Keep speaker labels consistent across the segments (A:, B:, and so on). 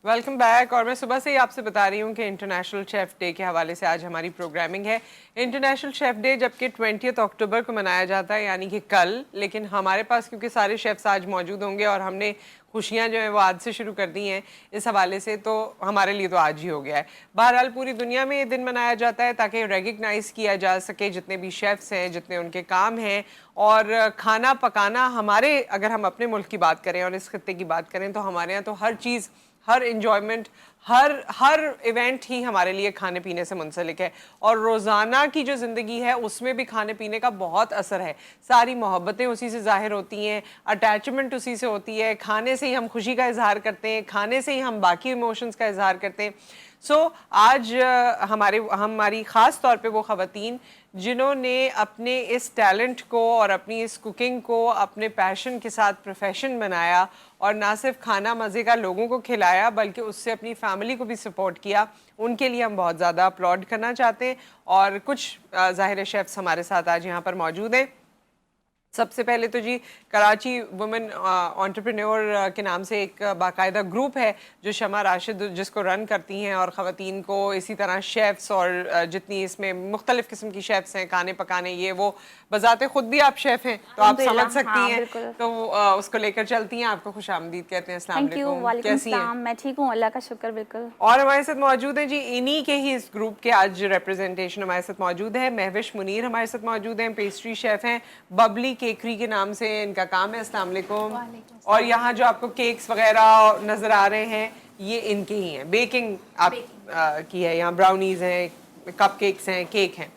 A: Welcome back. और मैं सुबह से ही आपसे बता रही हूँ कि इंटरनेशनल शेफ़ डे के हवाले से आज हमारी प्रोग्रामिंग है। इंटरनेशनल शेफ़ डे जबकि 20 अक्टूबर को मनाया जाता है, यानी कि कल, लेकिन हमारे पास क्योंकि सारे शेफ़्स आज मौजूद होंगे और हमने खुशियाँ जो हैं वो आज से शुरू कर दी हैं इस हवाले से, तो हमारे लिए तो आज ही हो गया है। बहरहाल पूरी दुनिया में ये दिन मनाया जाता है ताकि रिकग्नाइज़ किया जा सके जितने भी शेफ़्स हैं, जितने उनके काम हैं। और खाना पकाना हमारे, अगर हम अपने मुल्क की बात करें और इस खत्ते की बात करें, तो हमारे यहाँ तो हर चीज़, हर इंजॉयमेंट, हर इवेंट ही हमारे लिए खाने पीने से मुंसलिक है। और रोज़ाना की जो ज़िंदगी है उसमें भी खाने पीने का बहुत असर है। सारी मोहब्बतें उसी से ज़ाहिर होती हैं, अटैचमेंट उसी से होती है। खाने से ही हम खुशी का इजहार करते हैं, खाने से ही हम बाकी इमोशंस का इजहार करते हैं। आज हमारी ख़ास तौर पे वो ख़वातीन जिन्होंने अपने इस टैलेंट को और अपनी इस कुकिंग को अपने पैशन के साथ प्रोफेशन बनाया और ना सिर्फ खाना मज़े का लोगों को खिलाया बल्कि उससे अपनी फैमिली को भी सपोर्ट किया, उनके लिए हम बहुत ज़्यादा अपलॉड करना चाहते हैं। और कुछ ज़ाहिर शेफ्स हमारे साथ आज यहाँ पर मौजूद हैं। सबसे पहले तो जी कराची वुमेन एंटरप्रेन्योर के नाम से एक बाकायदा ग्रुप है जो शमा राशिद जिसको रन करती हैं, और ख़वातीन को इसी तरह शेफ़्स और जितनी इसमें मुख्तलिफ़ किस्म की शेफ़्स हैं, खाने पकाने, ये वो बजाते ख़ुद भी आप शेफ़ हैं तो आप समझ सकती हैं। तो उसको लेकर चलती हैं। आपको खुश आमदीद कहते हैं। अस्सलाम वालेकुम, कैसी हैं?
B: मैं ठीक हूँ, अल्लाह का शुक्र, बिल्कुल।
A: और हमारे साथ मौजूद हैं जी इन्हीं के ही इस ग्रुप के आज रिप्रेजेंटेशन हमारे साथ मौजूद है। महविश मुनीर हमारे साथ मौजूद हैं, पेस्ट्री शेफ़ हैं, बबली केकरी के नाम से इनका काम है। अस्सलाम वालेकुम। और यहाँ जो आपको केक्स वगैरह नज़र आ रहे हैं ये इनके ही हैं, बेकिंग आप की है। यहाँ ब्राउनीज़ हैं, कप केक्स हैं, केक हैं।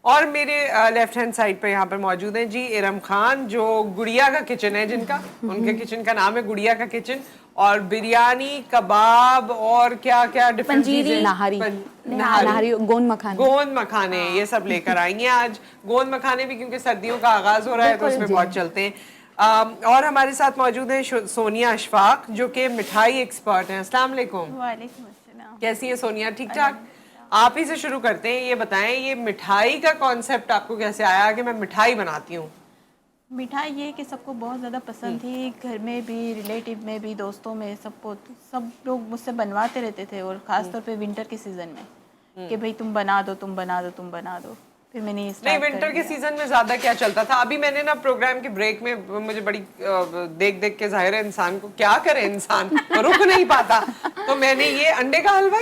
A: और मेरे लेफ्ट हैंड साइड पर यहाँ पर मौजूद हैं जी इरम खान, जो गुड़िया का किचन है जिनका, उनके किचन का नाम है गुड़िया का किचन। और बिरयानी, कबाब और क्या क्या डिफरेंट चीजें,
C: नहारी,
A: गोंद मखाने, ये सब लेकर आएंगे आज। गोंद मखाने भी क्योंकि सर्दियों का आगाज हो रहा है तो इसमें बहुत चलते हैं। और हमारे साथ मौजूद है सोनिया अशफाक जो कि मिठाई एक्सपर्ट हैं। अस्सलाम वालेकुम।
B: वालेकुम अस्सलाम।
A: कैसी है सोनिया? ठीक ठाक। आप ही से शुरू करते हैं, ये बताएं ये मिठाई का कॉन्सेप्ट आपको कैसे आया कि मैं मिठाई बनाती हूँ?
C: मिठाई ये कि सबको बहुत ज़्यादा पसंद थी, घर में भी, रिलेटिव में भी, दोस्तों में, सबको, सब लोग मुझसे बनवाते रहते थे। और ख़ास तौर पे विंटर के सीज़न में कि भाई तुम बना दो, तुम बना दो, तुम बना दो। फिर मैंने
A: नहीं, विंटर के सीजन में ज़्यादा क्या चलता था? अभी मैंने ना प्रोग्राम के ब्रेक में मुझे बड़ी देख देख के, जाहिर है इंसान को क्या करे, इंसान रुक नहीं पाता, तो मैंने ये अंडे का हलवा,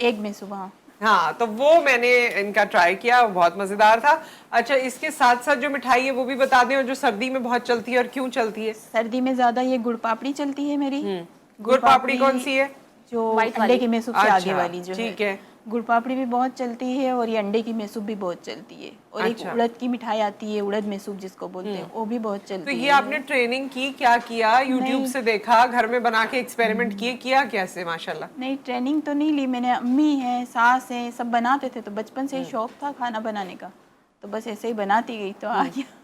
C: एग में सुबह,
A: हाँ, तो वो मैंने इनका ट्राई किया, बहुत मज़ेदार था। अच्छा, इसके साथ साथ जो मिठाई है वो भी बता दें, और जो सर्दी में बहुत चलती है और क्यों चलती है?
C: सर्दी में ज़्यादा ये गुड़ पापड़ी चलती है मेरी।
A: गुड़ पापड़ी कौन सी है?
C: जो अंडे की मेसूब से आगे वाली जो
A: ठीक है।
C: गुड़ पापड़ी भी बहुत चलती है और ये अंडे की मेसूब भी बहुत चलती है। और एक उड़द की मिठाई आती है, उड़द मेसूब जिसको बोलते हैं, वो भी बहुत चलती है।
A: तो ये आपने ट्रेनिंग की, क्या किया? यूट्यूब से देखा, घर में बना के एक्सपेरिमेंट किए, किया कैसे? माशाल्लाह।
C: नहीं, ट्रेनिंग तो नहीं ली मैंने। अम्मी है, सास है, सब बनाते थे तो बचपन से ही शौक था खाना बनाने का, तो बस ऐसे ही बनाती गई तो आ गया।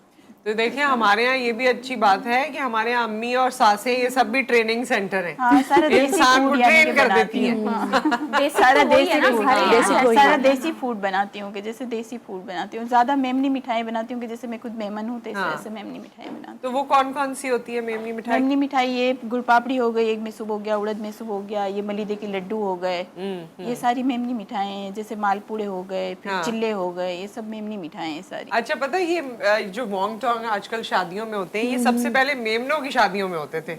A: तो देखिए हमारे यहाँ ये भी अच्छी बात है कि हमारे यहाँ अम्मी और सासें ये सब भी ट्रेनिंग सेंटर है।
C: हाँ, सारा
A: इंसान को ट्रेन कर देती है।
C: सारा देसी फूड बनाती हूँ कि जैसे देसी फूड बनाती हूँ। ज्यादा मेमनी मिठाई बनाती हूँ कि जैसे मैं खुद मेमन हूँ तो इस तरह से मेमनी मिठाई बनाती हूँ।
A: तो वो कौन कौन सी होती है मेमनी मिठाई?
C: मेमनी मिठाई ये गुड़ पापड़ी हो गई, एक मेसूब हो गया, उड़द मेसूब हो गया, ये मलीदे के लड्डू हो गए, ये सारी मेमनी मिठाई हैं। जैसे मालपूड़े हो गए, फिर चिल्ले हो गए, ये सब मेमनी मिठाई हैं सारी।
A: अच्छा, पता है ये जो वॉन्ग टॉन्ग आजकल शादियों में होते हैं, ये सबसे पहले मेमनों की शादियों में होते थे।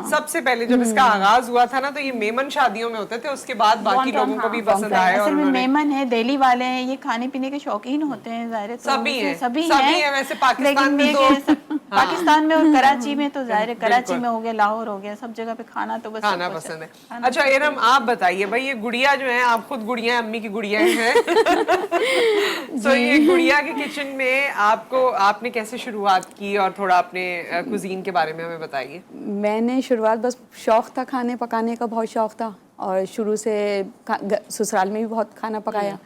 A: सबसे पहले जब इसका आगाज हुआ था ना तो ये मेमन शादियों में होते थे, उसके बाद बाकी लोगों को भी पसंद आया।
C: असल में मेमन है, दिल्ली वाले हैं, ये खाने पीने के शौकीन होते हैं, जाहिर है।
A: सभी हैं,
C: सभी हैं।
A: वैसे पाकिस्तान में तो
C: पाकिस्तान में और कराची में तो जाहिर है, कराची में हो गया, लाहौर हो गया, सब जगह पे खाना तो बस
A: खाना पसंद है। अच्छा इरम, आप बताइए भाई, ये गुड़िया जो है, आप खुद गुड़िया, अम्मी की गुड़िया हैं। तो ये गुड़िया के किचन में आपने कैसे शुरुआत की और थोड़ा अपने कुजीन के बारे में हमें बताइए।
D: मैंने शुरुआत, बस शौक़ था, खाने पकाने का बहुत शौक़ था और शुरू से ससुराल में भी बहुत खाना पकाया,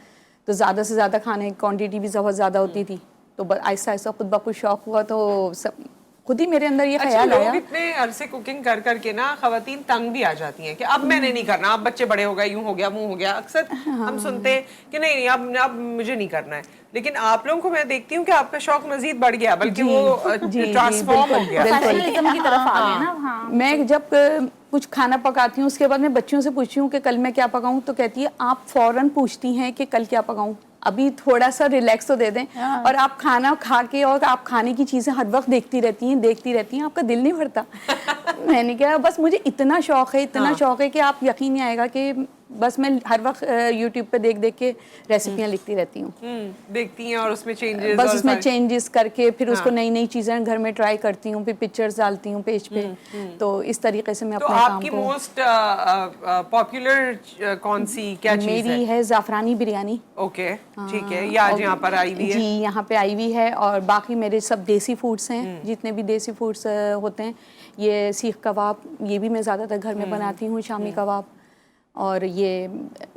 D: तो ज़्यादा से ज़्यादा खाने की क्वांटिटी भी बहुत ज़्यादा होती थी। तो आहिस्ता आहिस्ता खुद ब खुद शौक़ हुआ, तो सब खुद ही मेरे अंदर ये ख्याल आया।
A: इतने अरसे कुकिंग कर करके ना ख़वातीन तंग भी आ जाती हैं कि अब मैंने नहीं करना, अब बच्चे बड़े हो गए, यूं हो गया, मुंह हो गया। अक्सर हम सुनते हैं कि नहीं अब मुझे नहीं करना है, लेकिन आप लोगों को मैं देखती हूँ कि आपका शौक मजीद बढ़ गया, बल्कि वो ट्रांसफॉर्म हो गया,
B: प्रोफेशनलिज्म की तरफ आ गए ना।
D: मैं जब कुछ खाना पकाती हूँ, उसके बाद मैं बच्चियों से पूछती हूँ कि कल मैं क्या पकाऊँ, तो कहती है आप फ़ौरन पूछती हैं कि कल क्या पकाऊँ, अभी थोड़ा सा रिलैक्स तो दे दें। और आप खाना खा के और आप खाने की चीज़ें हर वक्त देखती रहती हैं, आपका दिल नहीं भरता। मैंने कहा बस मुझे इतना शौक़ है, इतना शौक़ है कि आप यकीन नहीं आएगा कि बस मैं हर वक्त यूट्यूब पे देख के रेसिपियाँ लिखती रहती हूँ।
A: देखती हैं और उसमें चेंजेस,
D: बस उसमें चेंजेस करके फिर उसको नई नई चीज़ें घर में ट्राई करती हूँ, फिर पिक्चर्स डालती हूँ पेज पे। तो इस तरीके से मैं
A: तो
D: अपने काम
A: आपकी
D: को।
A: मोस्ट पॉपुलर कौन सी क्या चीज़
D: मेरी है ज़ाफ़रानी बिरयानी।
A: ओके, ठीक है, ये आज यहाँ पर आई हुई है।
D: जी, यहाँ पे आई हुई है। और बाकी मेरे सब देसी फूड्स हैं, जितने भी देसी फूड्स होते हैं। ये सीख कबाब, ये भी मैं ज़्यादातर घर में बनाती हूँ, शामी कबाब, और ये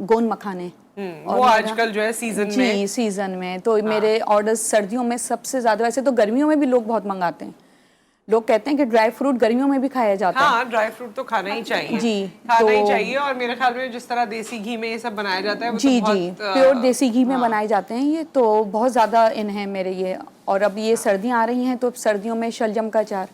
D: गोंद मखाने।
A: वो आजकल जो है सीजन में।
D: जी, सीजन में तो मेरे ऑर्डर्स सर्दियों में सबसे ज़्यादा, वैसे तो गर्मियों में भी लोग बहुत मंगाते हैं। लोग कहते हैं कि ड्राई फ्रूट गर्मियों में भी खाया जाता है।
A: हाँ, ड्राई फ्रूट तो खाना ही चाहिए
D: जी,
A: खाना ही चाहिए। और मेरे ख्याल में जिस तरह देसी घी में ये सब बनाया जाता है वो
D: जी
A: तो बहुत,
D: जी, प्योर देसी घी में बनाए जाते हैं ये, तो बहुत ज़्यादा इन है मेरे ये। और अब ये सर्दियाँ आ रही हैं, तो सर्दियों में शलजम का अचार।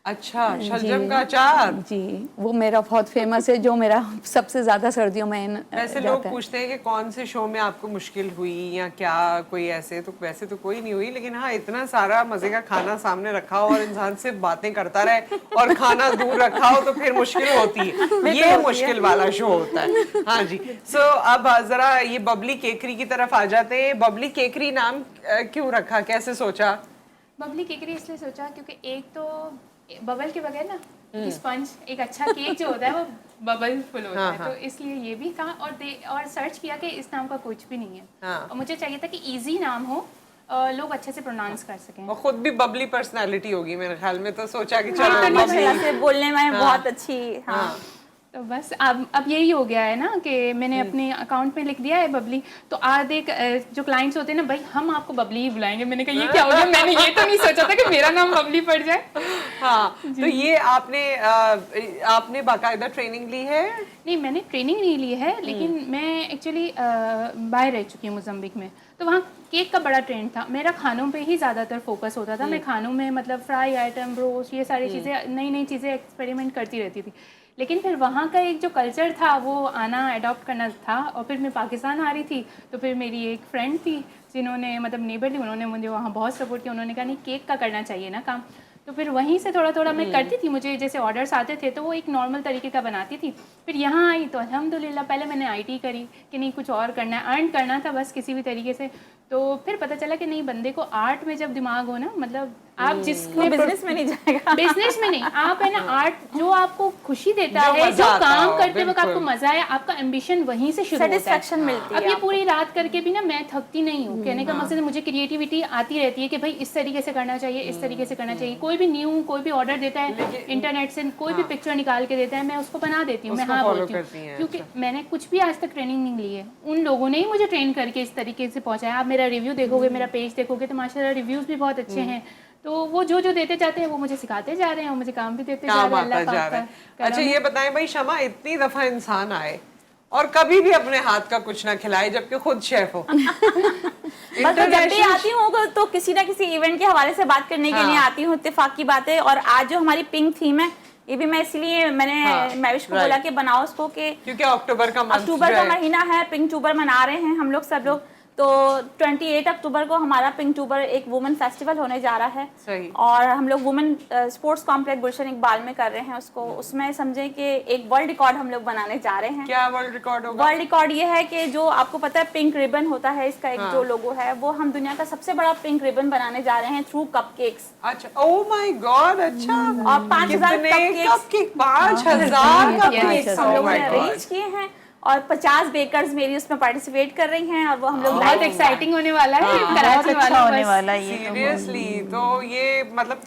A: अच्छा, शलजम का अचार।
D: जी, वो मेरा बहुत फेमस है, जो मेरा सबसे ज्यादा सर्दियों में
A: वैसे लोग पूछते हैं कि कौन से शो में आपको मुश्किल हुई या क्या कोई ऐसे, तो वैसे तो कोई नहीं हुई, लेकिन हाँ इतना सारा मजे का खाना सामने रखा हो और इंसान से बातें करता रहे और खाना दूर रखा हो तो फिर मुश्किल होती है। ये मुश्किल वाला शो होता है। हाँ जी। सो अब जरा ये बबली केकरी की तरफ आ जाते हैं। बबली केकरी नाम क्यों रखा, कैसे सोचा?
E: बबली केकरी इसलिए सोचा क्योंकि एक तो बबल के बगैर ना स्पंज, एक अच्छा केक जो होता है वो बबल फुल होता है, तो इसलिए ये भी था। और सर्च किया कि इस नाम का कुछ भी नहीं है, और मुझे चाहिए था कि इजी नाम हो, लोग अच्छे से प्रोनाउंस कर सकें।
A: और खुद भी बबली पर्सनालिटी होगी मेरे ख्याल में, तो सोचा कि चलो
B: माशाल्लाह से बोलने में बहुत अच्छी। हाँ,
E: तो बस अब यही हो गया है ना कि मैंने अपने अकाउंट में लिख दिया है बबली। तो आधे जो क्लाइंट्स होते हैं ना, भाई हम आपको बबली ही बुलाएंगे। मैंने कहा ये क्या हो गया, मैंने ये तो नहीं सोचा था कि मेरा नाम बबली पड़ जाए।
A: हाँ, तो ये आपने बाकायदा ट्रेनिंग ली है?
E: नहीं, मैंने ट्रेनिंग नहीं ली है, लेकिन मैं एक्चुअली बाहर रह चुकी हूँ मोज़म्बिक में, तो वहाँ केक का बड़ा ट्रेंड था। मेरा खानों पे ही ज़्यादातर फोकस होता था। मैं खानों में मतलब फ्राई आइटम, रोस्ट, ये सारी चीज़ें, नई नई चीज़ें एक्सपेरिमेंट करती रहती थी। लेकिन फिर वहाँ का एक जो कल्चर था वो आना, अडॉप्ट करना था। और फिर मैं पाकिस्तान आ रही थी, तो फिर मेरी एक फ्रेंड थी जिन्होंने, मतलब नेबर थी, उन्होंने मुझे वहाँ बहुत सपोर्ट किया। उन्होंने कहा नहीं, केक का करना चाहिए ना काम। तो फिर वहीं से थोड़ा थोड़ा मैं करती थी। मुझे जैसे ऑर्डर्स आते थे तो वो एक नॉर्मल तरीके का बनाती थी। फिर यहाँ आई तो अल्हम्दुलिल्लाह, पहले मैंने आईटी करी कि नहीं कुछ और करना है, अर्न करना था बस किसी भी तरीके से। तो फिर पता चला कि नहीं, बंदे को आर्ट में जब दिमाग हो ना, मतलब आप जिसमें
B: बिजनेस में नहीं जाएगा।
E: बिजनेस में नहीं, आप है ना आर्ट जो आपको खुशी देता है, जो काम करते वक्त आपको मजा है, आपका एम्बिशन वहीं से शुरू होता है,
B: सेटिस्फेक्शन मिलती है।
E: अब ये पूरी रात करके भी ना मैं थकती नहीं हूँ। कहने का मकसद है मुझे क्रिएटिविटी आती रहती है कि भाई इस तरीके से करना चाहिए, इस तरीके से करना चाहिए। कोई भी न्यू, कोई भी ऑर्डर देता है इंटरनेट से, कोई भी पिक्चर निकाल के देता है, मैं उसको बना देती हूँ, मैं हाँ बोलती हूँ, क्योंकि मैंने कुछ भी आज तक ट्रेनिंग नहीं ली है। उन लोगों ने ही मुझे ट्रेन करके इस तरीके से पहुँचाया। आप मेरा रिव्यू देखोगे, मेरा पेज देखोगे, तो माशाल्लाह रिव्यूज़ भी बहुत अच्छे हैं। तो वो जो देते जाते हैं वो मुझे सिखाते जा रहे हैं और मुझे काम भी देते जा रहे हैं, अल्लाह पाक का।
A: अच्छा ये बताएं भाई शमा, इतनी दफा इंसान आए और कभी भी अपने हाथ का कुछ ना खिलाए, जबकि खुद शेफ हो।
B: बस जब भी आती हूँ तो किसी ना किसी इवेंट के हवाले से बात करने के लिए आती हूँ, इत्तेफाक की बात है। और आज जो हमारी पिंक थीम है, ये भी मैं इसलिए मैंने मैविश को बोला कि बनाओ उसको, कि
A: क्योंकि अक्टूबर का
B: महीना है, पिंक टूबर मना रहे हैं हम लोग सब लोग। तो 28 अक्टूबर को हमारा पिंक टूबर एक वुमेन फेस्टिवल होने जा रहा है।
A: सही।
B: और हम लोग वुमेन स्पोर्ट्स कॉम्प्लेक्स गुलशन इकबाल में कर रहे हैं उसको। उसमें समझे कि एक वर्ल्ड रिकॉर्ड हम लोग बनाने जा रहे हैं।
A: क्या वर्ल्ड रिकॉर्ड होगा?
B: वर्ल्ड रिकॉर्ड ये है कि जो आपको पता है पिंक रिबन होता है, इसका एक जो लोगो है, वो हम दुनिया का सबसे बड़ा पिंक रिबन बनाने जा रहे हैं थ्रू कपकेक्स।
A: अच्छा, ओह माय गॉड, अच्छा।
B: और 5000
A: कपकेक, 5000 कपकेक्स
B: हम लोगों ने अरेंज किए हैं और 50 बेकर्स मेरी उसमें पार्टिसिपेट कर रही हैं। और वो हम लोग
E: बहुत एक्साइटिंग होने वाला है,
C: बहुत अच्छा होने वाला है ये।
A: सीरियसली, तो ये मतलब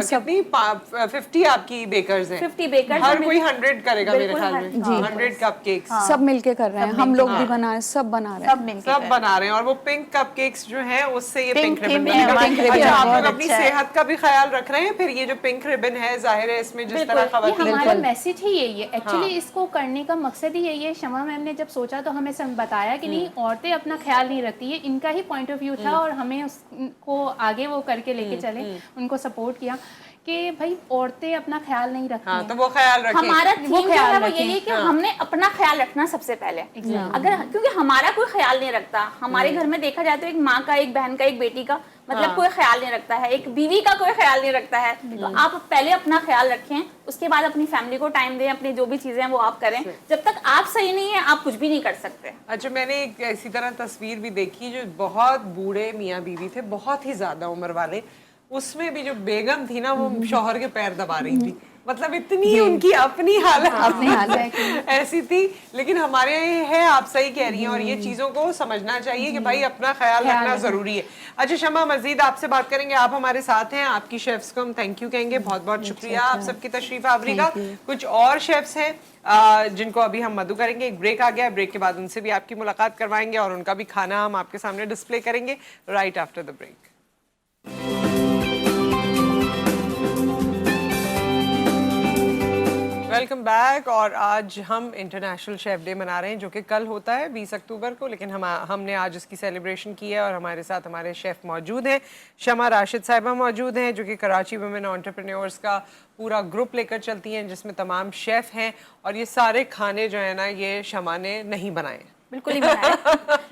A: कितनी 50 आपकी बेकर्स हैं?
B: 50 बेकर्स,
A: हर कोई 100 करेगा मेरे ख्याल में।
D: जी।
A: 100 कपकेक्स
D: सब मिलके कर रहे हैं, हम लोग भी बना रहे हैं, सब बना रहे हैं,
A: सब बना रहे हैं। और वो पिंक कपकेक्स जो हैं उससे ये पिंक
C: Pink
A: रिबन
C: theme है,
A: बनेगा।
C: pink ribbon
A: अच्छा, आप
C: बहुत
A: लोग अपनी
C: अच्छा है।
A: सेहत का भी ख्याल रख रहे हैं। फिर ये जो पिंक रिबन है, जाहिर है इसमें जिस तरह
E: ये
A: खवातीन
E: हमारा मैसेज ही यही है एक्चुअली। इसको करने का मकसद ही यही है। शमा मैम ने जब सोचा तो हमें बताया कि नहीं, औरतें अपना ख्याल नहीं रखती, ये इनका ही पॉइंट ऑफ व्यू था और हमें उसको आगे वो करके लेके चले, उनको सपोर्ट किया कि भाई औरतें अपना ख्याल नहीं रखती
A: हाँ,
E: हैं।
A: तो वो ख्याल रखें।
B: हमारा
E: वो
B: थीम जो
E: ख्याल
B: है वो
E: रखें।
B: यही है कि हमने अपना ख्याल रखना सबसे पहले। अगर क्योंकि हमारा कोई ख्याल नहीं रखता, हमारे घर में देखा जाए तो एक माँ का, एक बहन का, एक बेटी का मतलब कोई ख्याल नहीं रखता है, एक बीवी का कोई ख्याल नहीं रखता है। तो आप पहले अपना ख्याल रखें, उसके बाद अपनी फैमिली को टाइम दें, अपनी जो भी चीजें हैं वो आप करें। जब तक आप सही नहीं है आप कुछ भी नहीं कर सकते।
A: अच्छा, मैंने एक इसी तरह तस्वीर भी देखी जो बहुत बूढ़े मियाँ बीवी थे, बहुत ही ज्यादा उम्र वाले, उसमें भी जो बेगम थी ना वो शौहर के पैर दबा रही थी, मतलब इतनी उनकी अपनी हालत ऐसी थी। लेकिन हमारे यहाँ ये है, आप सही कह रही हैं, और ये चीजों को समझना चाहिए कि भाई अपना ख्याल रखना जरूरी है। अच्छा शमा, मजीद आपसे बात करेंगे, आप हमारे साथ हैं, आपकी शेफ्स को हम थैंक यू कहेंगे, बहुत बहुत शुक्रिया आप सबकी तशरीफ आवरी का। कुछ और शेफ्स हैं जिनको अभी हम मधु करेंगे, एक ब्रेक आ गया, ब्रेक के बाद उनसे भी आपकी मुलाकात करवाएंगे और उनका भी खाना हम आपके सामने डिस्प्ले करेंगे right after the break. Welcome back. और आज हम इंटरनेशनल शेफ डे मना रहे हैं जो कि कल होता है 20 अक्टूबर को, लेकिन हमने आज इसकी सेलिब्रेशन की है और हमारे साथ हमारे शेफ मौजूद हैं। शमा राशिद साहिबा मौजूद हैं जो कि कराची वुमेन एंटरप्रेन्योर्स का पूरा ग्रुप लेकर चलती हैं जिसमें तमाम शेफ हैं, और ये सारे खाने जो है ना ये शमा ने नहीं बनाए,
B: बिल्कुल ही बनाए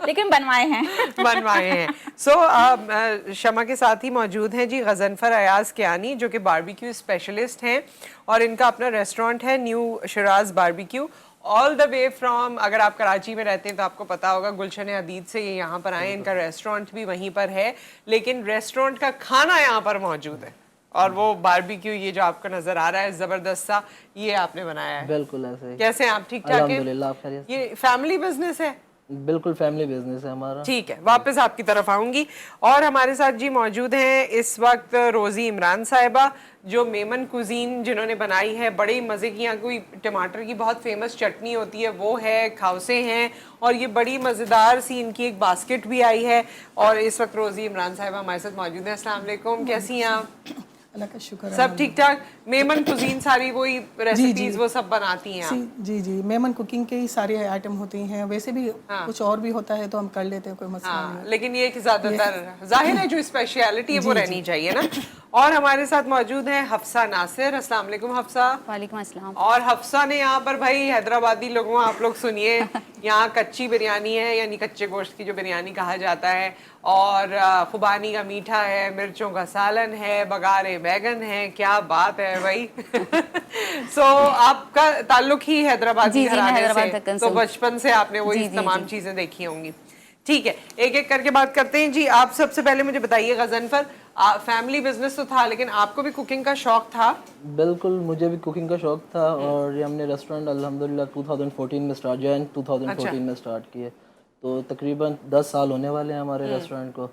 B: लेकिन बनवाए हैं।
A: बनवाए हैं। शमा के साथ ही मौजूद हैं जी गजनफर अयाज कियानी जो कि बारबेक्यू स्पेशलिस्ट हैं, और इनका अपना रेस्टोरेंट है new Siraj barbecue, all the way from, अगर आप कराची में रहते हैं तो आपको पता होगा गुलशन हदीद से ये यहाँ पर आए, इनका रेस्टोरेंट भी वहीं पर है, लेकिन रेस्टोरेंट का खाना यहाँ पर मौजूद है, और वो बारबेक्यू ये जो आपको नजर आ रहा है जबरदस्त सा, ये आपने बनाया है।
F: बिल्कुल ऐसे ही।
A: कैसे हैं आप? ठीक ठाक हैं?
F: अल्हम्दुलिल्लाह, आप खैरियत से?
A: ये फैमिली बिजनेस है?
F: बिल्कुल फैमिली बिजनेस है हमारा।
A: ठीक है, वापस आपकी तरफ आऊंगी। और हमारे साथ जी मौजूद हैं इस वक्त रोजी इमरान साहिबा जो मेमन कुजीन जिन्होंने बनाई है, बड़ी मज़े की, यहाँ कोई टमाटर की बहुत फेमस चटनी होती है वो है, खाउसे हैं, और ये बड़ी मज़ेदार सी इनकी एक बास्केट भी आई है। और इस वक्त रोजी इमरान साहिबा हमारे साथ मौजूद हैं। अस्सलाम वालेकुम, कैसी हैं आप?
G: अल्लाह का शुक्र है।
A: सब ठीक ठाक? मेमन कुजीन सारी वही रेसिपीज वो सब बनाती हैं आप?
G: जी जी, मेमन कुकिंग के ही सारे आइटम होती हैं, वैसे भी कुछ और भी होता है तो हम कर लेते हैं, कोई मसला नहीं।
A: लेकिन ये कि ज्यादातर जाहिर है जो स्पेशलिटी है वो रहनी चाहिए ना। और हमारे साथ मौजूद है हफ्सा नासिर। अस्सलाम वालेकुम हफ्सा।
B: वालेकुम अस्सलाम।
A: और हफ्सा ने यहाँ पर भाई हैदराबादी लोगों, आप लोग सुनिए, यहाँ कच्ची बिरयानी है, यानी कच्चे गोश्त की जो बिरयानी कहा जाता है, और खुबानी का मीठा है, मिर्चों का सालन है, बगारे बैगन है, क्या बात है भाई। आपका ताल्लुक ही हैदराबादी घराने से, तो बचपन से आपने वही तमाम चीजें देखी होंगी। ठीक है, एक एक करके बात करते हैं जी। आप सबसे पहले मुझे बताइए गजनफर, फैमिली बिजनेस तो था लेकिन आपको भी कुकिंग का शौक था?
F: बिल्कुल, मुझे भी कुकिंग का शौक था, और ये हमने रेस्टोरेंट अल्हम्दुलिल्लाह 2014 में स्टार्ट, जैन 2014 में स्टार्ट किए, तो तकरीबन 10 साल होने वाले हैं हमारे रेस्टोरेंट को।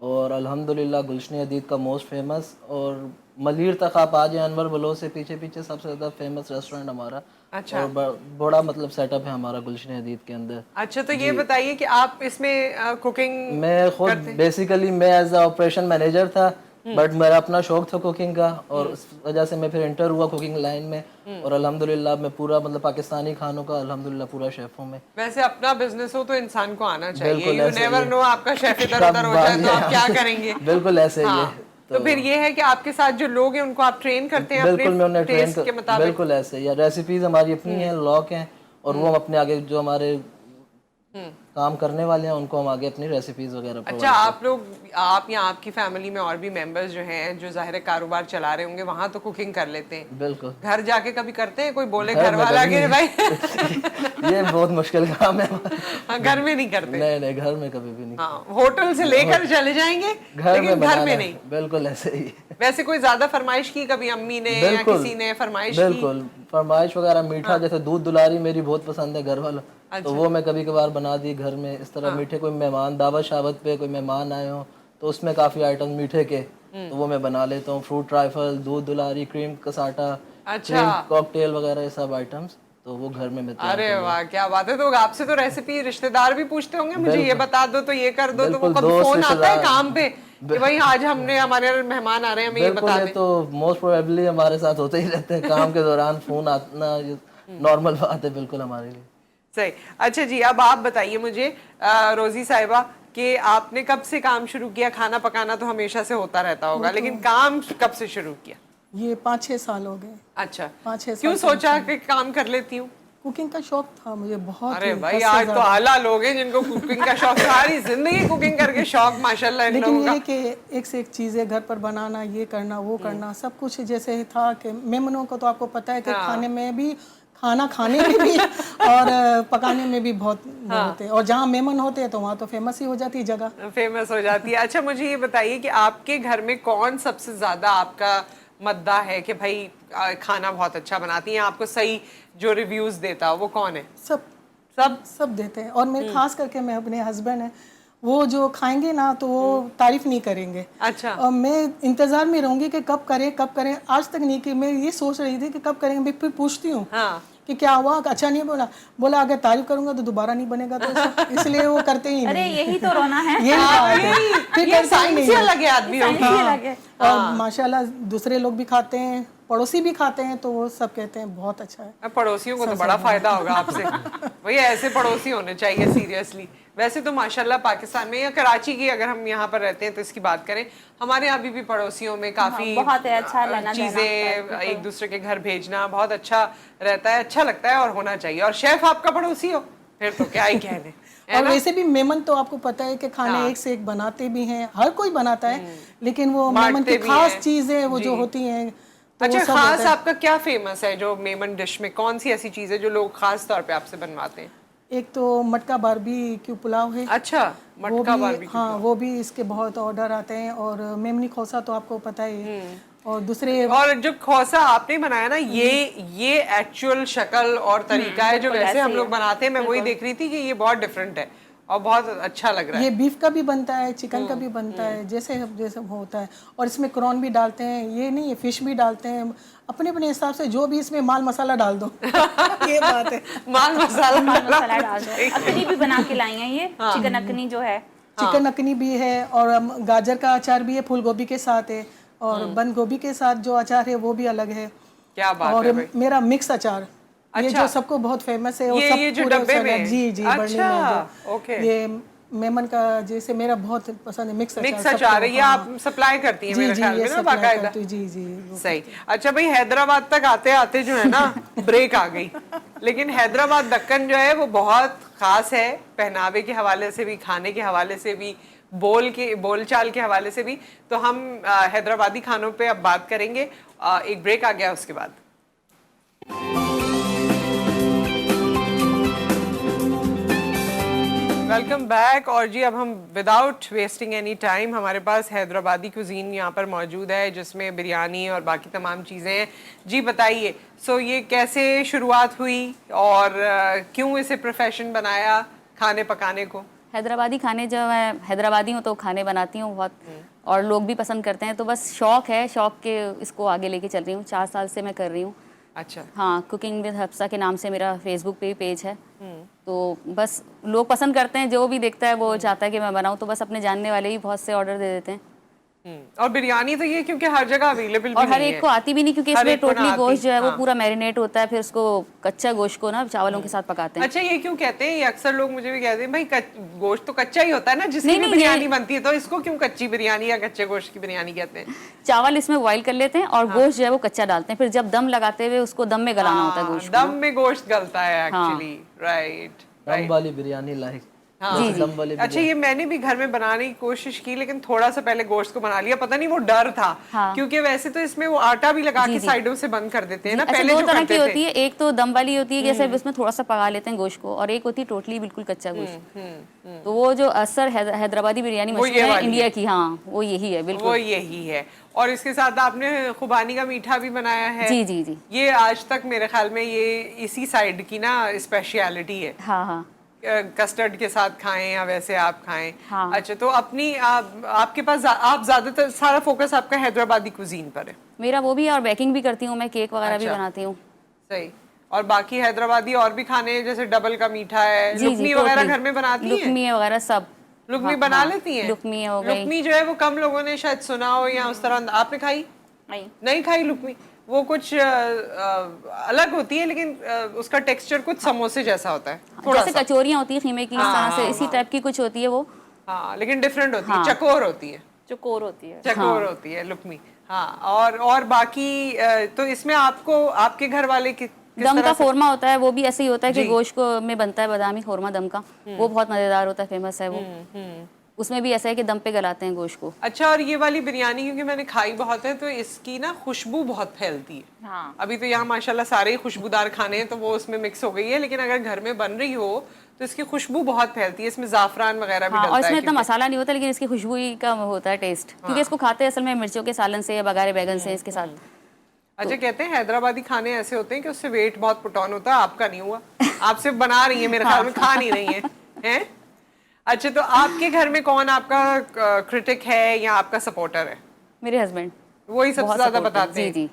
F: और अल्हम्दुलिल्लाह गुलशन हदीद का मोस्ट फेमस, और मलीर तक आप आ जाए, अनवर बलोच से पीछे पीछे सबसे ज़्यादा फेमस रेस्टोरेंट हमारा।
A: अच्छा।
F: और बड़ा मतलब सेटअप है हमारा गुलशन हदीद के अंदर।
A: अच्छा, तो ये बताइए कि आप इसमें कुकिंग?
F: मैं खुद बेसिकली मैं एज अ ऑपरेशन मैनेजर था, बट मेरा अपना शौक था कुकिंग का, और उस वजह से मैं फिर एंटर हुआ कुकिंग लाइन में, और अल्हम्दुलिल्लाह मैं पूरा मतलब पाकिस्तानी खानों का अल्हम्दुलिल्लाह पूरा शेफ हूँ मैं।
A: वैसे अपना बिजनेस हो तो इंसान को आना चाहिए,
F: बिल्कुल
A: यू
F: ऐसे
A: नेवर
F: ही।
A: नो आपका शेफ इधर उधर हो जाए तो आप क्या करेंगे।
F: बिल्कुल ऐसे ही है।
A: तो फिर ये है कि आपके साथ जो लोग हैं उनको आप ट्रेन करते हैं
F: बिल्कुल मैं उन्हें ट्रेन
A: टेस्ट के मुताबिक?
F: बिल्कुल ऐसे ही, रेसिपीज हमारी अपनी हैं, लॉक हैं, और वो हम अपने आगे जो हमारे काम करने वाले हैं उनको हम आगे अपनी रेसिपीज वगैरह।
A: अच्छा, आप लोग, आप या आपकी फैमिली में और भी मेंबर्स जो हैं जो जाहिर कारोबार चला रहे होंगे, वहाँ तो कुकिंग कर लेते हैं?
F: बिल्कुल।
A: घर जाके कभी करते हैं? कोई बोले घर वाला के भाई
F: ये बहुत मुश्किल काम है।
A: हाँ, घर में नहीं करते?
F: नहीं, घर में कभी भी नहीं।
A: हाँ, होटल से लेकर चले जाएंगे लेकिन घर में नहीं।
F: बिल्कुल ऐसे ही।
A: वैसे कोई ज्यादा फरमाइश की कभी अम्मी ने या किसी ने फरमाइश की?
F: बिल्कुल, फरमाइश वगैरह मीठा, जैसे दूध दुलारी मेरी बहुत पसंद है घर वालों, तो वो मैं कभी कभार बना दी घर में। इस तरह मीठे कोई मेहमान, दावत शावत पे कोई मेहमान आए हो तो उसमें काफी आइटम मीठे के, तो वो मैं बना लेता हूँ। फ्रूट ट्राइफल, दूध दुलारी, क्रीम कसाटा, क्रीम कॉकटेल वगैरह, ये सब आइटम्स तो वो घर में मैं तैयार
A: अरे वाह, क्या बात है। तो आपसे तो रेसिपी रिश्तेदार भी पूछते होंगे, मुझे ये बता दो तो ये कर दो, तो वो कभी फोन आता है काम पे कि भाई आज हमने, हमारे मेहमान आ रहे हैं, हमें ये बता दें?
F: तो मोस्ट प्रोबेबली हमारे साथ होते ही रहते हैं काम के दौरान, फोन आना नॉर्मल बात है बिल्कुल हमारे लिए।
A: सही। अच्छा जी, अब आप बताइए मुझे रोजी साहिबा कि आपने कब से काम शुरू किया? खाना पकाना तो हमेशा से होता रहता होगा, लेकिन काम कब से शुरू किया?
G: ये 5-6 साल हो गए।
A: अच्छा,
G: 5-6
A: क्यों
G: साल
A: सोचा कि काम कर लेती हूँ?
G: कुकिंग का शौक था मुझे बहुत।
A: अरे
G: ही,
A: भाई
G: हद से
A: आज तो
G: ज़्यादा।
A: आला लोग हैं जिनको कुकिंग का शौक, सारी जिंदगी कुकिंग करके शौक माशाल्लाह इन
G: लेकिन
A: लोगों
G: ये
A: का।
G: है कि एक से एक चीज़ें घर पर बनाना, ये करना वो करना, सब कुछ जैसे था कि मेहमानों को तो आपको पता है कि खाने में भी, खाना खाने में भी और पकाने में भी बहुत वो होते हैं, और जहाँ मेहमान होते हैं तो वहाँ तो फेमस ही हो जाती है जगह।
A: फेमस हो जाती है। अच्छा मुझे ये बताइए कि आपके घर में कौन सबसे ज्यादा आपका मद्दा है कि भाई खाना बहुत अच्छा बनाती हैं, आपको सही जो रिव्यूज देता है वो कौन है?
G: सब देते हैं, और मैं खास करके मैं अपने हस्बैंड है, वो जो खाएंगे ना तो वो तारीफ नहीं करेंगे।
A: अच्छा।
G: और मैं इंतजार में रहूंगी कि कब करें। आज तक नहीं कि मैं ये सोच रही थी कि कब करेंगे, फिर पूछती हूँ कि क्या हुआ, अच्छा नहीं बोला अगर तारीफ करूंगा तो दोबारा नहीं बनेगा, तो इसलिए वो करते ही नहीं।
B: अरे यही तो रोना है।
G: यही बात है। फिर
A: ये साइंस ही अलग है आदमी
G: और माशाल्लाह दूसरे लोग भी खाते हैं, पड़ोसी भी खाते हैं, तो वो सब कहते हैं बहुत अच्छा है।
A: पड़ोसियों को तो बड़ा फायदा होगा आपसे। भैया ऐसे पड़ोसी होने चाहिए सीरियसली। वैसे तो माशाल्लाह पाकिस्तान में या कराची की अगर हम यहाँ पर रहते हैं तो इसकी बात करें, हमारे अभी भी पड़ोसियों में काफी
B: बहुत अच्छा
A: चीजें एक दूसरे के घर भेजना बहुत अच्छा रहता है, अच्छा लगता है और होना चाहिए। और शेफ आपका पड़ोसी हो फिर तो क्या ही कहने।
G: और वैसे भी मेमन तो आपको पता है कि खाने एक से एक बनाते भी हैं, हर कोई बनाता है, लेकिन वो मेमन की खास चीजें वो जो होती हैं। तो
A: अच्छा खास आपका क्या फेमस है जो मेमन डिश में, कौन सी ऐसी चीज है जो लोग खास तौर पे आपसे बनवाते हैं?
G: एक तो मटका बारबेक्यू पुलाव है।
A: अच्छा, मटका बारबेक्यू,
G: हाँ वो भी इसके बहुत ऑर्डर आते हैं, और मेमनी खोसा तो आपको पता ही है। और दूसरे,
A: और जो खोसा आपने बनाया ना, ये एक्चुअल शक्ल और तरीका है जो वैसे हम लोग बनाते हैं। मैं वही देख रही थी कि ये बहुत डिफरेंट है और बहुत अच्छा लग रहा है।
G: ये बीफ का भी बनता है, चिकन का भी बनता है, जैसे होता है। और इसमें क्रॉन भी डालते हैं, ये नहीं है फिश भी डालते हैं, अपने अपने हिसाब से जो भी इसमें माल मसाला डाल दो। ये बात है,
B: माल मसाला डाल दो। अकनी भी बना के लाई हैं ये, चिकन अकनी जो है,
G: चिकन अकनी भी है, और गाजर का अचार भी है, फूल गोभी के साथ है, और बंद गोभी के साथ जो अचार है वो भी अलग है।
A: क्या बात
G: और
A: है भाई।
G: मेरा मिक्स अचार, ये जो सबको बहुत फेमस है,
A: ये जो डब्बे में,
G: जी बर्नी में जो
A: ओके,
G: ये मेमन का जैसे मेरा बहुत पसंद है मिक्स
A: अचार है। ये आप सप्लाई करती हैं मेरे ख्याल में ना बाकायदा?
G: जी
A: सही। अच्छा भाई हैदराबाद तक आते आते जो है ना ब्रेक आ गई, लेकिन हैदराबाद दक्कन जो है वो बहुत खास है, पहनावे के हवाले से भी, खाने के हवाले से भी, बोलचाल के हवाले से भी। तो हम हैदराबादी खानों पे अब बात करेंगे। एक ब्रेक आ गया उसके बाद। Welcome back. और जी अब हम विदाउट वेस्टिंग एनी टाइम, हमारे पास हैदराबादी कुजीन यहाँ पर मौजूद है जिसमें बिरयानी और बाकी तमाम चीज़ें हैं। जी बताइए, सो ये कैसे शुरुआत हुई और क्यों इसे प्रोफेशन बनाया खाने पकाने को?
H: हैदराबादी खाने, जब मैं हैदराबादी हूँ तो खाने बनाती हूँ बहुत, और लोग भी पसंद करते हैं, तो बस शौक़ है, शौक़ के इसको आगे लेके चल रही हूँ। 4 साल से मैं कर रही हूँ।
A: अच्छा।
H: हाँ, कुकिंग विद हफ्सा के नाम से मेरा फेसबुक पे भी पेज है। तो बस लोग पसंद करते हैं, जो भी देखता है वो चाहता है कि मैं बनाऊँ, तो बस अपने जानने वाले ही बहुत से ऑर्डर दे देते हैं।
A: और बिरयानी तो ये क्योंकि हर जगह अवेलेबल भी
H: और हर
A: नहीं
H: एक
A: है।
H: को आती भी नहीं, क्योंकि इसमें टोटली गोश्त जो है वो
A: हाँ।
H: पूरा मैरिनेट होता है, फिर उसको कच्चा गोश्त को ना चावलों के साथ पकाते हैं।
A: अच्छा, ये क्यों कहते हैं? ये अक्सर लोग मुझे भी कहते हैं भाई गोश्त तो कच्चा ही होता है ना, जिसकी भी बिरयानी बनती है, तो इसको क्यों कच्ची बिरयानी या कच्चे गोश्त की बिरयानी कहते हैं?
H: चावल इसमें बॉईल कर लेते हैं और गोश्त जो है वो कच्चा डालते हैं, फिर जब दम लगाते हुए उसको दम में गलाना होता है गोश्त को।
A: दम में गोश्त गलता है एक्चुअली, राइट।
F: दम वाली बिरयानी लाइक।
A: हाँ।
F: दम वाली
A: अच्छा, ये मैंने भी घर में बनाने की कोशिश की, लेकिन थोड़ा सा पहले गोश्त को बना लिया, पता नहीं वो डर था।
H: हाँ।
A: क्योंकि वैसे तो इसमें वो आटा भी लगा के साइडों से बंद कर देते हैं ना, पहले
H: दो
A: जो
H: तरह
A: करते
H: की
A: थे।
H: होती है, एक तो दम वाली होती है जैसे उसमें थोड़ा सा पका लेते हैं गोश्त को, और एक होती है टोटली बिल्कुल कच्चा गोश्त। तो वो जो असर हैदराबादी बिरयानी मशहूर है इंडिया की, हाँ वो यही है, बिल्कुल
A: वो यही है। और इसके साथ आपने खुबानी का मीठा भी बनाया है।
H: जी जी जी।
A: ये आज तक मेरे ख्याल में ये इसी साइड की ना स्पेशलिटी है।
H: हाँ हाँ।
A: कस्टर्ड के साथ खाएं या वैसे आप खाएं।
H: हाँ।
A: अच्छा, तो अपनी आपके पास आप ज्यादातर सारा फोकस आपका हैदराबादी कुजीन पर है?
H: मेरा वो भी है, और बेकिंग भी करती हूँ मैं, केक वगैरह भी बनाती हूँ।
A: सही। और बाकी हैदराबादी और भी खाने जैसे डबल का मीठा है,
H: जी,
A: लुकमी वगैरह घर में बनाती हैं?
H: लुकमी वगैरह सब।
A: लुकमी बना लेती हैं?
H: लुकमी हो गई।
A: लुकमी जो है वो कम लोगों ने शायद सुना हो या उस तरह। आपने खाई? नहीं खाई लुकमी? वो कुछ अलग होती है, लेकिन उसका टेक्सचर कुछ समोसे जैसा होता है, थोड़ा
H: जैसे कचौरियाँ होती है खीमे की, इस तरह से इसी टाइप की कुछ होती है वो।
A: हाँ, लेकिन डिफरेंट होती है, चकोर होती है।
B: चकोर होती है।
A: चकोर होती है लुकमी। हाँ, और बाकी तो इसमें आपको आपके घर वाले
H: दम का खोरमा होता है, वो भी ऐसे ही होता है कि गोश्त को में बनता है बादामी खोरमा दम का, वो बहुत मजेदार होता है, फेमस है वो। उसमें भी ऐसा है कि दम पे गलाते हैं गोश्त को।
A: अच्छा, और ये वाली बिरयानी क्योंकि मैंने खाई बहुत है तो इसकी ना खुशबू बहुत फैलती है।
B: हाँ।
A: अभी तो यहाँ माशाल्लाह सारे ही खुशबूदार खाने हैं तो वो उसमें मिक्स हो गई है, लेकिन अगर घर में बन रही हो तो इसकी खुशबू बहुत फैलती है। इसमें जाफरान वगैरह भी
H: हाँ,
A: डलता
H: और इसमें
A: है
H: इतना मसाला नहीं होता, लेकिन इसकी खुशबू ही का होता है टेस्ट, क्योंकि इसको खाते हैं असल में मिर्चों के सालन से या बगारे बैगन से इसके साथ।
A: अच्छा, कहते हैं हैदराबादी खाने ऐसे होते हैं कि उससे वेट बहुत पुट ऑन होता है, आपका नहीं हुआ। आप सिर्फ बना रही है, मेरे ख्याल में खा नहीं रही हैं? अच्छा, तो आपके घर में कौन आपका क्रिटिक है या आपका सपोर्टर है?
H: मेरे हस्बैंड
A: वही सबसे ज्यादा बताते हैं।
H: जी जी,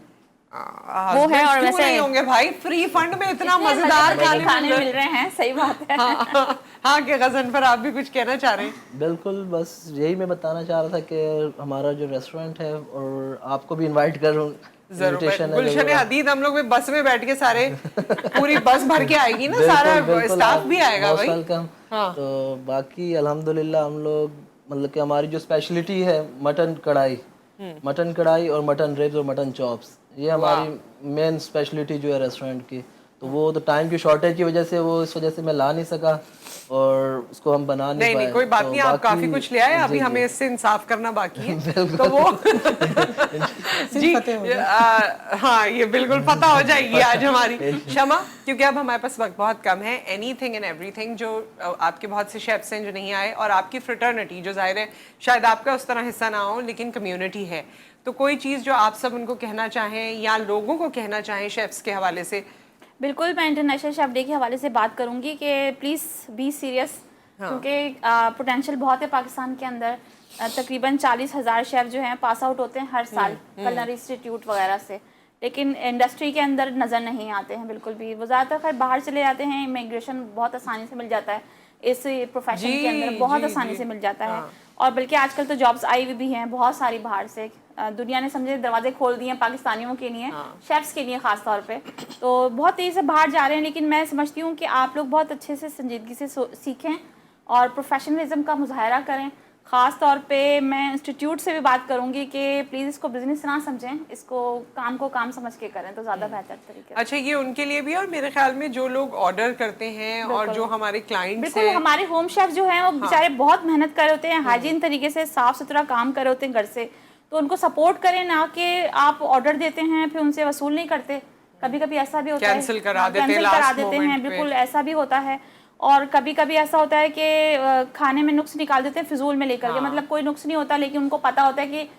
A: वो
H: है। और वैसे
A: नहीं होंगे भाई, फ्री फंड में इतना मजेदार
B: खाने मिल रहे हैं, सही बात है।
A: हाँ, क्या गजनफर आप भी कुछ कहना चाह रहे हैं?
F: बिल्कुल, बस यही मैं बताना चाह रहा था कि हमारा जो रेस्टोरेंट है, और आपको भी इनवाइट करूँ।
A: गुलशन हदीद, हम लोग बस में बैठ के सारे पूरी बस भर के आएगी ना, सारा स्टाफ भी आएगा भाई।
F: वेलकम। तो बाकी अल्हम्दुलिल्लाह हम लोग मतलब कि हमारी जो स्पेशलिटी है मटन कढ़ाई और मटन रिब्स और मटन चॉप्स, ये हमारी मेन स्पेशलिटी जो है रेस्टोरेंट की। तो वो तो टाइम की शॉर्टेज की वजह से वो इस वजह से मैं ला नहीं सका और उसको हम बना नहीं पाए।
A: नहीं, कोई बात
F: तो
A: नहीं, आप काफी कुछ ले आए, अभी हमें इससे इंसाफ करना बाकी है। तो वो जी, हाँ, ये बिल्कुल पता हो जाएगी आज हमारी शमा, क्योंकि अब हमारे पास वक्त बहुत कम है। एनीथिंग एंड एवरीथिंग जो आपके बहुत से शेफ्स हैं जो नहीं आए, और आपकी फ्रेटर्निटी जो जाहिर है शायद आपका उस तरह हिस्सा ना हो, लेकिन कम्युनिटी है, तो कोई चीज़ जो आप सब उनको कहना चाहें या लोगों को कहना चाहें शेफ्स के हवाले से?
B: बिल्कुल, मैं इंटरनेशनल शेफ डे के हवाले से बात करूंगी कि प्लीज़ बी सीरियस, क्योंकि पोटेंशियल बहुत है पाकिस्तान के अंदर। तकरीबन 40,000 शेफ जो हैं पास आउट होते हैं हर साल कलनरी इंस्टीट्यूट वगैरह से, लेकिन इंडस्ट्री के अंदर नज़र नहीं आते हैं बिल्कुल भी। वो ज़्यादातर खैर बाहर चले जाते हैं, इमिग्रेशन बहुत आसानी से मिल जाता है इस प्रोफेशन के अंदर, बहुत आसानी से मिल जाता है। और बल्कि आजकल तो जॉब्स आई हुई भी हैं बहुत सारी बाहर से। दुनिया ने समझे दरवाजे खोल दिए हैं पाकिस्तानियों के लिए, शेफ्स के लिए ख़ास तौर पे, तो बहुत तेज़ी से बाहर जा रहे हैं। लेकिन मैं समझती हूँ कि आप लोग बहुत अच्छे से संजीदगी से सीखें और प्रोफेशनलिज्म का मुजाहरा करें। ख़ास तौर पे मैं इंस्टीट्यूट से भी बात करूंगी कि प्लीज़ इसको बिजनेस ना समझें, इसको काम को काम समझ के करें तो ज़्यादा बेहतर तरीके।
A: अच्छा, ये उनके लिए भी, और मेरे ख्याल में जो लोग ऑर्डर करते हैं और जो हमारे क्लाइंट्स
B: बिल्कुल, हमारे होम शेफ जो हैं वो बेचारे बहुत मेहनत कर रहे होते हैं, हाइजीन तरीके से साफ़ सुथरा काम कर रहे होते हैं घर से, तो उनको सपोर्ट करें, ना कि आप ऑर्डर देते हैं फिर उनसे वसूल नहीं करते। कभी कभी ऐसा भी होता है,
A: कैंसिल करा
B: देते हैं, बिल्कुल ऐसा भी होता है। और कभी कभी ऐसा होता है कि खाने में नुक्स निकाल देते हैं फिजूल में लेकर के, मतलब कोई नुक्स नहीं होता, लेकिन उनको पता होता है कि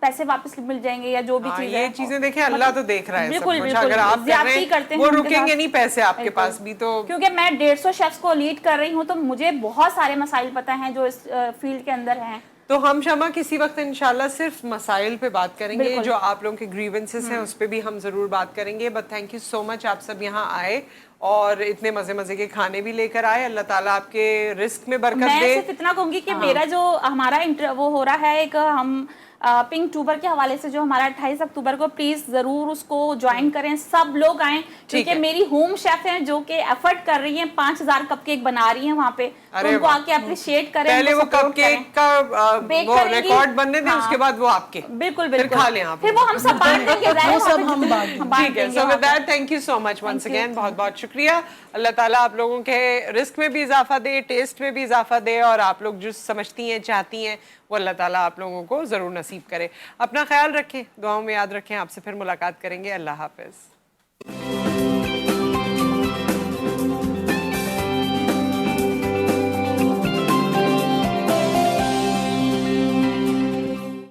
B: पैसे वापस मिल जाएंगे या जो भी चीज़ है।
A: ये चीजें देखें, अल्लाह तो देख रहा है
B: बिल्कुल,
A: सब कुछ।
B: बिल्कुल,
A: अगर आप
B: ज्यादती करते हैं
A: वो रुकेंगे नहीं पैसे आपके पास भी। तो
B: क्योंकि मैं 150 शेफ्स को लीड कर रही हूँ तो मुझे बहुत सारे मसाइल पता हैं जो इस फील्ड के अंदर हैं।
A: तो हम शमा किसी वक्त इंशाल्लाह सिर्फ मसाइल पे बात करेंगे, जो आप लोगों के ग्रीवेंसेस हैं उस पे भी हम जरूर बात करेंगे। But thank you so much, आप सब यहाँ आए और इतने मजे मजे के खाने भी लेकर आए। अल्लाह ताला आपके रिस्क में बरकत दे।
B: मैं सिर्फ इतना कहूंगी कि मेरा जो हमारा वो हो रहा है, एक हम पिंक टूबर के हवाले से जो हमारा 28 अक्टूबर को, प्लीज जरूर उसको ज्वाइन करें, सब लोग आए, क्योंकि मेरी होम शेफ हैं जो कि एफर्ट कर रही हैं, 5000 कपकेक बना रही हैं वहाँ पे, तो उनको आके अप्रिशिएट करें।
A: पहले वो कपकेक का वो रिकॉर्ड बनने दें, उसके बाद वो आपके
B: बिल्कुल
A: फिर खा लें आप,
B: फिर वो हम सब बांट देंगे,
G: वो सब हम बांट
A: ठीक है। So with that thank you so much once again, बहुत बहुत शुक्रिया। अल्लाह ताला आप लोगों के रिस्क में भी इजाफा दे, टेस्ट में भी इजाफा दे, और आप लोग जो समझती हैं चाहती हैं वो अल्लाह ताला आप लोगों को ज़रूर नसीब करे। अपना ख्याल रखें, दुआओं में याद रखें। आपसे फिर मुलाकात करेंगे। अल्लाह हाफ़िज़।